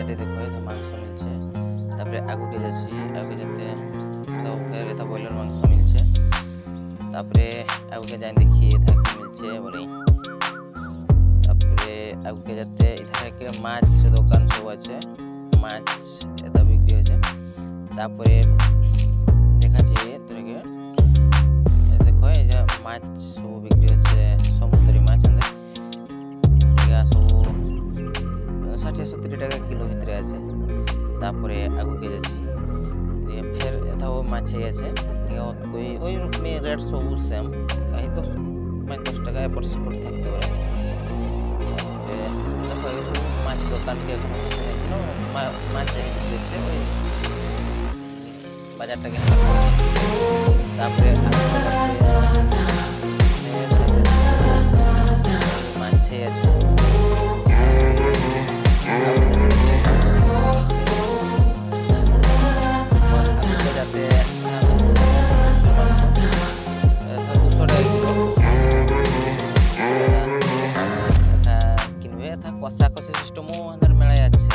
যেতে দেখো এটা মাংস মিলছে। তারপরে আগুকে যাচ্ছি, আগুকে যেতে ফের এটা ব্রয়লার মাংস মিলছে। তারপরে আগুকে যাই দেখি এটা কি মিলছে বলে। তারপরে আগুকে যেতে এখানে মাছ দোকান সব আছে, মাছ এটা বিক্রি হয়েছে। তারপরে দেখাচ্ছি তোকে দেখো এই যে মাছ সব বিক্রি হচ্ছে, সমুদ্রী মাছ সব 60-70 টাকা কিলো ভিতরে আছে। তারপরে আগুকে যাচ্ছি, ফের এটাও মাছে আছে, ওই রকমই রেট সব সেম, কাহি 10 টাকা এপর সেপর থাকতে পারে। তারপরে দেখো এই সব মাছ দোকানকে এখন মাছ দেখছে ওই বাজারটাকে। তারপরে মাছে আছে কষা কষি সিস্টেমও আমাদের মেলায় আছে।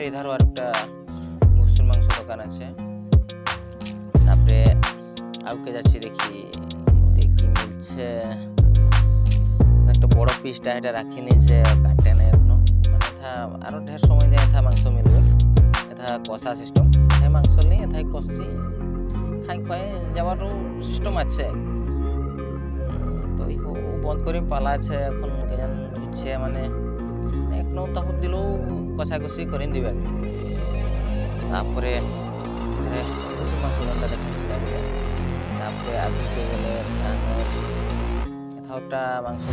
এধারও আর একটা মুসুর মাংস দোকান আছে। তারপরে আউকে যাচ্ছি দেখি কি মিলছে। একটা বড় পিসটা এটা রাখি নিয়েছে, কাটে না এখনো, মানে এটা আরো ঢের সময় যায় এটা মাংস মিলবে। এটা কষা সিস্টেম, এই মাংস নিয়ে এটাই কষছি, খাই খাই যাওয়ারও সিস্টেম আছে। তো বন্ধ করে পালা আছে এখন, কেন ধুচ্ছে মানে এখনো তাহলে দিলেও কষাকষি করে দিবে। তারপরে মুসুর মাংস দোকানটা দেখাচ্ছি। তারপরে আগুকে গেলে এটা মাংস